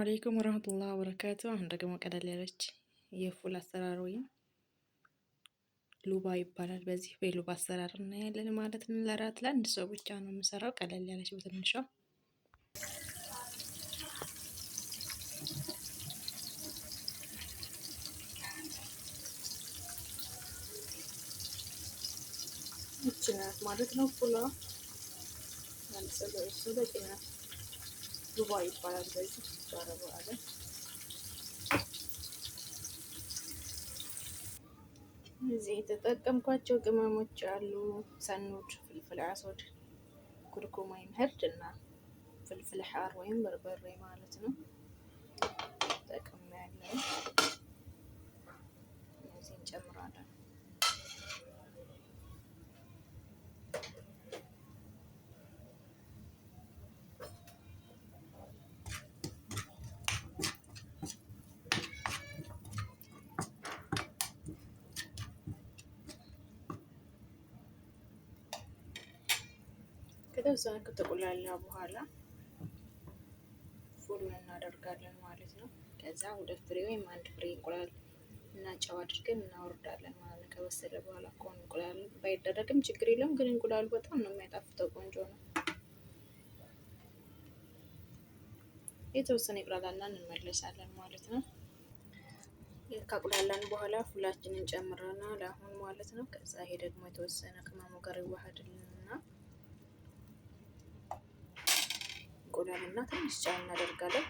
አለይኩም ወራህመቱላሂ ወበረካቱ። አሁን ደግሞ ቀለል ያለች የፉል አሰራር ወይም ሉባ ይባላል። በዚህ በሉባ አሰራር እናያለን ማለት ነው። ለራት ለአንድ ሰው ብቻ ነው የምሰራው። ቀለል ያለች በትንሿ ይቺ ናት ማለት ነው። ፉላ አንድ ሰው ለእሱ በቂ ናት። ሉባ ይባላል በዚህ በአረቡ ዓለም። እዚህ የተጠቀምኳቸው ቅመሞች አሉ። ሰኑድ፣ ፍልፍል አስወድ፣ ኩርኩም ወይም ህርድ እና ፍልፍል ሐር ወይም በርበሬ ማለት ነው። ተጠቅሜያለሁ። እነዚህ እንጨምራለን። ከተወሰነ ከተቆላላ በኋላ ፉሉን እናደርጋለን ማለት ነው። ከዛ ሁለት ፍሬ ወይም አንድ ፍሬ እንቁላል እና ጨው አድርገን እናወርዳለን ማለት ነው። ከበሰለ በኋላ ከሆነ እንቁላል ባይደረግም ችግር የለውም፣ ግን እንቁላሉ በጣም ነው የሚያጣፍጠው። ቆንጆ ነው። የተወሰነ ይቁላላና እንመለሳለን ማለት ነው። ካቁላላን በኋላ ፉላችንን ጨምረናል አሁን ማለት ነው። ከዛ ይሄ ደግሞ የተወሰነ ቅመሙ ጋር ይዋሃድልንና እንቁላልና ትንሽ ጨው እናደርጋለን።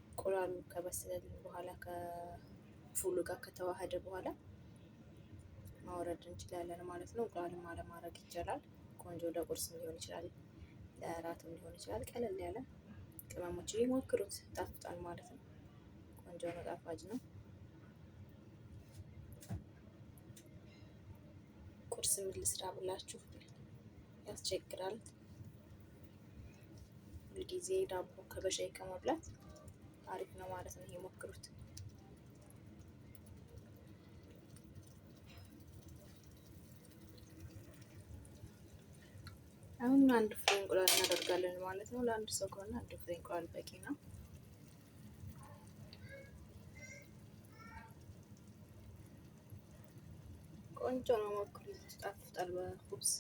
እንቁላሉ ከበሰለን በኋላ ከፉሉ ጋር ከተዋሃደ በኋላ ማውረድ እንችላለን ማለት ነው። እንቁላልም አለማድረግ ይቻላል። ቆንጆ ለቁርስም ሊሆን ይችላል፣ ለእራትም ሊሆን ይችላል። ቀለል ያለ ቅመሞች ሞክሩት፣ ይጣፍጣል ማለት ነው። ቆንጆ ነው፣ ጣፋጭ ነው። ቁርስ ምን ልስራ ብላችሁ ያስቸግራል። ሁልጊዜ ዳቦ ከበሻይ ከመብላት አሪፍ ነው ማለት ነው። ይሄ ሞክሩት። አሁን አንድ ፍሬ እንቁላል እናደርጋለን ማለት ነው። ለአንድ ሰው ከሆነ አንድ ፍሬ እንቁላል በቂ ነው። ቆንጆ ነው፣ ሞክሩት፣ ይጣፍጣል። በኩብስ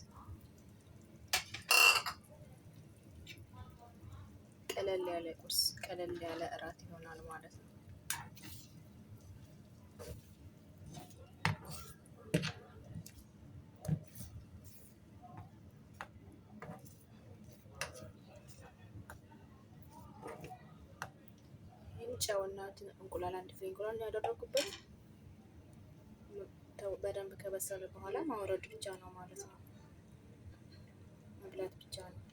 ቀለል ያለ ቁርስ፣ ቀለል ያለ እራት ይሆናል ማለት ነው። ጨውና እንቁላል አንድ ፍሬ እንቁላል ያደረኩበት በደንብ ከበሰለ በኋላ ማውረድ ብቻ ነው ማለት ነው። መብላት ብቻ ነው።